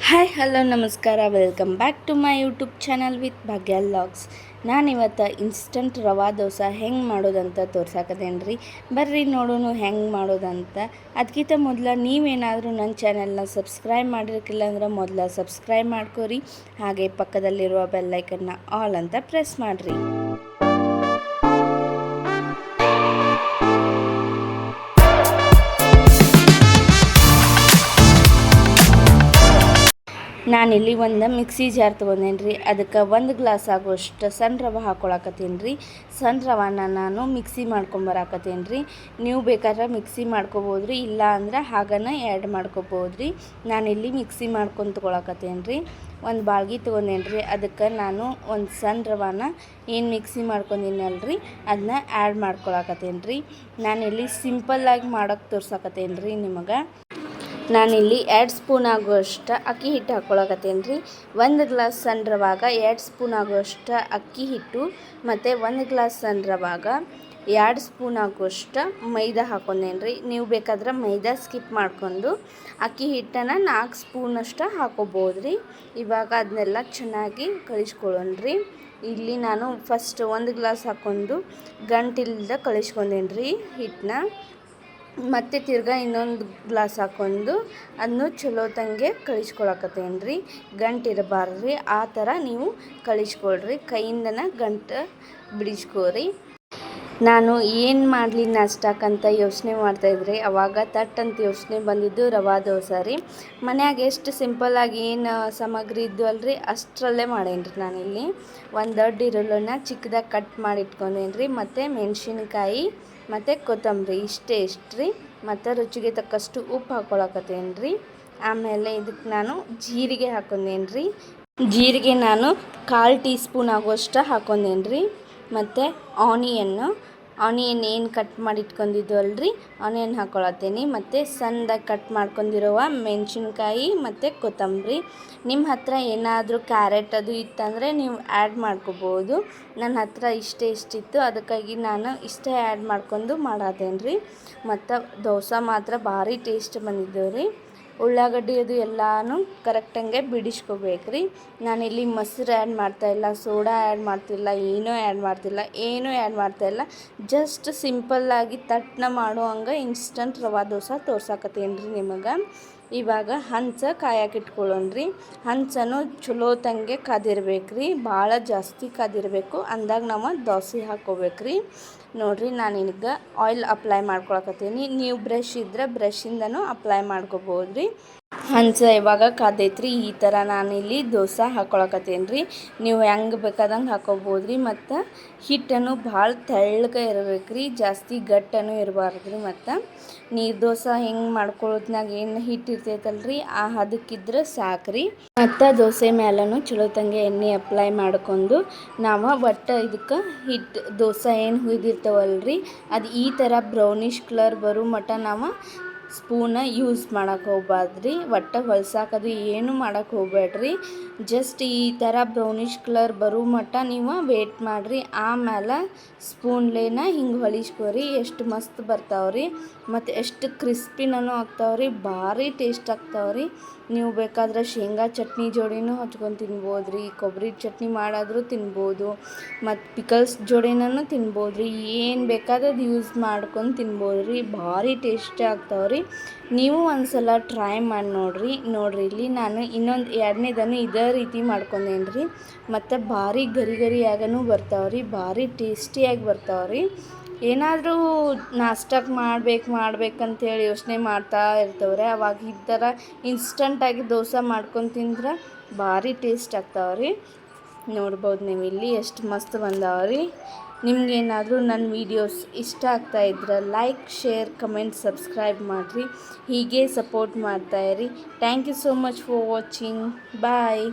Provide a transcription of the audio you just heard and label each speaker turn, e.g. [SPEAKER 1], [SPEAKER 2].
[SPEAKER 1] Hi hello ನಮಸ್ಕಾರ welcome back to my YouTube channel with Bhagya vlogs. ನಾನಿವತ್ತು instant rava dosa ಹೆಂಗೆ ಮಾಡೋದಂತ ತೋರ್ಸಾಕತ್ತೇನೆ ರೀ. ಬರ್ರಿ ನೋಡೋಣ ಹೆಂಗೆ ಮಾಡೋದಂತ. ಅದಕ್ಕಿಂತ ಮೊದಲು ನೀವೇನಾದರೂ ನನ್ನ ಚಾನಲ್ನ ಸಬ್ಸ್ಕ್ರೈಬ್ ಮಾಡಿರ್ಕಿಲ್ಲ ಅಂದ್ರೆ ಮೊದಲು ಸಬ್ಸ್ಕ್ರೈಬ್ ಮಾಡ್ಕೊರಿ. ಹಾಗೆ ಪಕ್ಕದಲ್ಲಿರುವ ಬೆಲ್ಲೈಕನ್ನ ಆಲ್ ಅಂತ ಪ್ರೆಸ್ ಮಾಡಿರಿ. ನಾನಿಲ್ಲಿ ಒಂದು ಮಿಕ್ಸಿ ಜಾರ್ ತೊಗೊಂಡೇನಿ ರೀ. ಅದಕ್ಕೆ 1 ಗ್ಲಾಸ್ ಆಗುವಷ್ಟು ಸಣ್ಣ ರವೆ ಹಾಕ್ಕೊಳಕತ್ತೀನಿ ರೀ. ಸಣ್ಣ ರವಾನ ನಾನು ಮಿಕ್ಸಿ ಮಾಡ್ಕೊಂಬರಾಕತ್ತೀನಿ ರೀ. ನೀವು ಬೇಕಾದ್ರೆ ಮಿಕ್ಸಿ ಮಾಡ್ಕೊಬೋದು ರೀ, ಇಲ್ಲ ಅಂದ್ರೆ ಹಾಗನ ಆ್ಯಡ್ ಮಾಡ್ಕೊಬೋದು ರೀ. ನಾನಿಲ್ಲಿ ಮಿಕ್ಸಿ ಮಾಡ್ಕೊಂಡು ತೊಗೊಳಕತ್ತೀನಿ ರೀ. ಒಂದು ಬಾಳ್ಗಿ ತೊಗೊಂಡೇನಿ ರೀ. ಅದಕ್ಕೆ ನಾನು ಒಂದು ಸಣ್ಣ ರವಾನ ಏನು ಮಿಕ್ಸಿ ಮಾಡ್ಕೊಂಡಿನಲ್ಲ ರೀ ಅದನ್ನ ಆ್ಯಡ್ ಮಾಡ್ಕೊಳಕತ್ತೀನಿ ರೀ. ನಾನಿಲ್ಲಿ ಸಿಂಪಲ್ಲಾಗಿ ಮಾಡೋಕ್ಕೆ ತೋರ್ಸಕತ್ತೀನಿ ರೀ ನಿಮಗೆ. ನಾನಿಲ್ಲಿ 2 ಸ್ಪೂನ್ ಆಗುವಷ್ಟು ಅಕ್ಕಿ ಹಿಟ್ಟು ಹಾಕ್ಕೊಳಕತ್ತೀನಿ ರೀ. 1 ಗ್ಲಾಸ್ ಸಣ್ಣ ರವಾಗ 2 ಸ್ಪೂನ್ ಆಗುವಷ್ಟು ಅಕ್ಕಿ ಹಿಟ್ಟು ಮತ್ತು 1 ಗ್ಲಾಸ್ ಸಣ್ಣ ರವಾಗ 2 ಸ್ಪೂನ್ ಆಗುವಷ್ಟು ಮೈದಾ ಹಾಕ್ಕೊಂಡೇನಿ ರೀ. ನೀವು ಬೇಕಾದ್ರೆ ಮೈದಾ ಸ್ಕಿಪ್ ಮಾಡ್ಕೊಂಡು ಅಕ್ಕಿ ಹಿಟ್ಟನ್ನು 4 ಸ್ಪೂನಷ್ಟು ಹಾಕೋಬೋದು ರೀ. ಇವಾಗ ಅದನ್ನೆಲ್ಲ ಚೆನ್ನಾಗಿ ಕಲಿಸ್ಕೊಳ್ಳೋಣ ರೀ. ಇಲ್ಲಿ ನಾನು ಫಸ್ಟ್ 1 ಗ್ಲಾಸ್ ಹಾಕ್ಕೊಂಡು ಗಂಟಿಲ್ದ ಕಲಿಸ್ಕೊಂಡೇನಿ ರೀ ಹಿಟ್ಟನ್ನ. ಮತ್ತು ತಿರ್ಗಾ ಇನ್ನೊಂದು ಗ್ಲಾಸ್ ಹಾಕ್ಕೊಂಡು ಅದನ್ನು ಚಲೋ ತಂಗೆ ಕಲಿಸ್ಕೊಳಕತ್ತೇನೆ ರೀ. ಗಂಟಿರಬಾರ್ದು ರೀ, ಆ ಥರ ನೀವು ಕಲಿಸ್ಕೊಳ್ರಿ. ಕೈಯಿಂದನ ಗಂಟು ಬಿಡಿಸ್ಕೋರಿ. ನಾನು ಏನು ಮಾಡಲಿ ನಾಷ್ಟಕ್ಕಂತ ಯೋಚನೆ ಮಾಡ್ತಾಯಿದ್ರಿ. ಅವಾಗ ತಟ್ ಅಂತ ಯೋಚನೆ ಬಂದಿದ್ದು ರವಾ ದೋಸೆ ರೀ. ಮನ್ಯಾಗ ಎಷ್ಟು ಸಿಂಪಲ್ಲಾಗಿ ಏನು ಸಾಮಗ್ರಿ ಇದ್ದು ಅಲ್ರಿ ಅಷ್ಟರಲ್ಲೇ ಮಾಡೇನಿ ರೀ. ನಾನಿಲ್ಲಿ ಒಂದು ದೊಡ್ಡ ಈರುಳ್ಳಿನ ಚಿಕ್ಕದಾಗಿ ಕಟ್ ಮಾಡಿ ಇಟ್ಕೊಂಡೇನಿ ರೀ. ಮತ್ತು ಮೆಣಸಿನ್ಕಾಯಿ ಮತ್ತು ಕೊತ್ತಂಬರಿ ಇಷ್ಟೇ ರೀ. ಮತ್ತು ರುಚಿಗೆ ತಕ್ಕಷ್ಟು ಉಪ್ಪು ಹಾಕ್ಕೊಳಕತ್ತೇನೆ ರೀ. ಆಮೇಲೆ ಇದಕ್ಕೆ ನಾನು ಜೀರಿಗೆ ಹಾಕೊಂಡೇನಿ ರೀ. ಜೀರಿಗೆ ನಾನು 1/4 ಟೀ ಸ್ಪೂನ್ ಆಗುವಷ್ಟು ಹಾಕೊಂಡೇನಿ ರೀ. ಮತ್ತು ಆನಿಯನ್ ಏನು ಕಟ್ ಮಾಡಿ ಇಟ್ಕೊಂಡಿದ್ದು ಅಲ್ರಿ ಆನಿಯನ್ ಹಾಕ್ಕೊಳತ್ತೇನೆ. ಮತ್ತು ಸಣ್ಣದಾಗಿ ಕಟ್ ಮಾಡ್ಕೊಂಡಿರುವ ಮೆಣಸಿನ್ಕಾಯಿ ಮತ್ತು ಕೊತ್ತಂಬರಿ. ನಿಮ್ಮ ಹತ್ರ ಏನಾದರೂ ಕ್ಯಾರೆಟ್ ಅದು ಇತ್ತಂದರೆ ನೀವು ಆ್ಯಡ್ ಮಾಡ್ಕೋಬೋದು. ನನ್ನ ಹತ್ರ ಇಷ್ಟಿತ್ತು, ಅದಕ್ಕಾಗಿ ನಾನು ಇಷ್ಟೇ ಆ್ಯಡ್ ಮಾಡ್ಕೊಂಡು ಮಾಡತ್ತೇನೆ ರೀ. ಮತ್ತು ದೋಸೆ ಮಾತ್ರ ಭಾರಿ ಟೇಸ್ಟ್ ಬಂದಿದ್ದೆವು ರೀ. ಉಳ್ಳಾಗಡ್ಡಿ ಅದು ಎಲ್ಲನೂ ಕರೆಕ್ಟಂಗೆ ಬಿಡಿಸ್ಕೋಬೇಕು ರೀ. ನಾನಿಲ್ಲಿ ಮೊಸರು ಆ್ಯಡ್ ಮಾಡ್ತಾಯಿಲ್ಲ, ಸೋಡಾ ಆ್ಯಡ್ ಮಾಡ್ತಿಲ್ಲ, ಏನೂ ಆ್ಯಡ್ ಮಾಡ್ತಾಯಿಲ್ಲ. ಜಸ್ಟ್ ಸಿಂಪಲ್ಲಾಗಿ ತಟ್ಟನ ಮಾಡೋ ಹಂಗೆ ಇನ್ಸ್ಟಂಟ್ ರವಾ ದೋಸೆ ತೋರ್ಸಾಕತ್ತೇನೆ ರೀ ನಿಮಗೆ. ಇವಾಗ ಹಂಚ ಕಾಯಕ್ಕೆ ಇಟ್ಕೊಳ್ಳೋಣ ರೀ. ಹಂಚನು ಚಲೋ ತಂಗೆ ಕಾದಿರ್ಬೇಕು ರೀ, ಭಾಳ ಜಾಸ್ತಿ ಕಾದಿರಬೇಕು. ಅಂದಾಗ ನಾವು ದೋಸೆ ಹಾಕ್ಕೋಬೇಕು ರೀ. ನೋಡಿರಿ, ನಾನು ಈಗ ಆಯಿಲ್ ಅಪ್ಲೈ ಮಾಡ್ಕೊಳಕತ್ತೀನಿ. ನೀವು ಬ್ರಷ್ ಇದ್ದರೆ ಬ್ರಷಿಂದನೂ ಅಪ್ಲೈ ಮಾಡ್ಕೋಬೋದು ರೀ. ಹಂಚ ಇವಾಗ ಕಾದೈತ್ರಿ. ಈ ಥರ ನಾನಿಲ್ಲಿ ದೋಸೆ ಹಾಕ್ಕೊಳಕತ್ತೇನೆ ರೀ. ನೀವು ಹೆಂಗೆ ಬೇಕಾದಂಗೆ ಹಾಕೋಬೋದು ರೀ. ಮತ್ತು ಹಿಟ್ಟನ್ನು ಭಾಳ ತೆಳ್ಳಗೆ ಇರಬೇಕು ರೀ, ಜಾಸ್ತಿ ಗಟ್ಟನು ಇರಬಾರ್ದು ರೀ. ಮತ್ತು ನೀರು ದೋಸೆ ಹೆಂಗೆ ಮಾಡ್ಕೊಳ್ಳೋದ್ನಾಗ ಏನು ಹಿಟ್ಟು ಇರ್ತೈತಲ್ರಿ ಆ ಹದಕ್ಕಿದ್ರೆ ಸಾಕು ರೀ. ಮತ್ತು ದೋಸೆ ಮೇಲೂ ಚಲೋ ತಂಗೆ ಎಣ್ಣೆ ಅಪ್ಲೈ ಮಾಡ್ಕೊಂಡು ನಾವು ಒಟ್ಟು ಇದಕ್ಕೆ ಹಿಟ್ಟು ದೋಸೆ ಏನು ಹುಯ್ದಿರ್ತಾವಲ್ರಿ ಅದು ಈ ಥರ ಬ್ರೌನಿಷ್ ಕಲರ್ ಬರೋ ಮಟ್ಟ ನಾವು ಸ್ಪೂನ ಯೂಸ್ ಮಾಡೋಕೆ ಹೋಗ್ಬಾರ್ದ್ರಿ. ಒಟ್ಟು ಹೊಲ್ಸಾಕದು ಏನು ಮಾಡೋಕೆ ಹೋಗ್ಬೇಡ್ರಿ. ಜಸ್ಟ್ ಈ ಥರ ಬ್ರೌನಿಷ್ ಕಲರ್ ಬರೋ ಮಟ್ಟ ನೀವು ವೇಟ್ ಮಾಡಿರಿ. ಆಮೇಲೆ ಸ್ಪೂನ್ಲೇನ ಹಿಂಗೆ ಹೊಲಿಸ್ಕೋರಿ. ಎಷ್ಟು ಮಸ್ತ್ ಬರ್ತಾವ್ರಿ ಮತ್ತು ಎಷ್ಟು ಕ್ರಿಸ್ಪಿನೂ ಆಗ್ತಾವ್ರಿ. ಭಾರಿ ಟೇಸ್ಟ್ ಆಗ್ತಾವ್ರಿ. ನೀವು ಬೇಕಾದ್ರೆ ಶೇಂಗಾ ಚಟ್ನಿ ಜೋಡಿನೂ ಹಚ್ಕೊಂಡು ತಿನ್ಬೋದು ರೀ. ಕೊಬ್ಬರಿ ಚಟ್ನಿ ಮಾಡಾದರೂ ತಿನ್ಬೋದು. ಮತ್ತು ಪಿಕಲ್ಸ್ ಜೋಡಿನೂ ತಿನ್ಬೋದು ರೀ. ಏನು ಬೇಕಾದ್ರೆ ಅದು ಯೂಸ್ ಮಾಡ್ಕೊಂಡು ತಿನ್ಬೋದು ರೀ. ಭಾರಿ ಟೇಸ್ಟಿ ಆಗ್ತಾವ್ರಿ. ನೀವು ಒಂದ್ಸಲ ಟ್ರೈ ಮಾಡಿ ನೋಡಿರಿ. ಇಲ್ಲಿ ನಾನು ಇನ್ನೊಂದು 2ನೇದನ್ನು ಇದೇ ರೀತಿ ಮಾಡ್ಕೊಂಡೇನಿ ರೀ. ಮತ್ತು ಭಾರಿ ಗರಿಯಾಗನೂ ಬರ್ತಾವ್ರಿ. ಭಾರಿ ಟೇಸ್ಟಿಯಾಗಿ ಬರ್ತಾವ್ರಿ. ಏನಾದರೂ ನಾಷ್ಟಕ್ಕೆ ಮಾಡ್ಬೇಕಂತೇಳಿ ಯೋಚನೆ ಮಾಡ್ತಾ ಇರ್ತವ್ರೆ. ಅವಾಗ ಈ ಥರ ಇನ್ಸ್ಟಂಟಾಗಿ ದೋಸೆ ಮಾಡ್ಕೊಂಡು ತಿಂದ್ರೆ ಭಾರಿ ಟೇಸ್ಟ್ ಆಗ್ತಾವ್ರಿ. ನೋಡ್ಬೋದು ನೀವು ಇಲ್ಲಿ ಎಷ್ಟು ಮಸ್ತ್ ಬಂದಾವ್ರಿ. ನಿಮ್ಗೇನಾದರೂ ನನ್ನ ವೀಡಿಯೋಸ್ ಇಷ್ಟ ಆಗ್ತಾಯಿದ್ರೆ ಲೈಕ್, ಶೇರ್, ಕಮೆಂಟ್, ಸಬ್ಸ್ಕ್ರೈಬ್ ಮಾಡಿರಿ. ಹೀಗೆ ಸಪೋರ್ಟ್ ಮಾಡ್ತಾಯಿರಿ. Thank you so much for watching. Bye.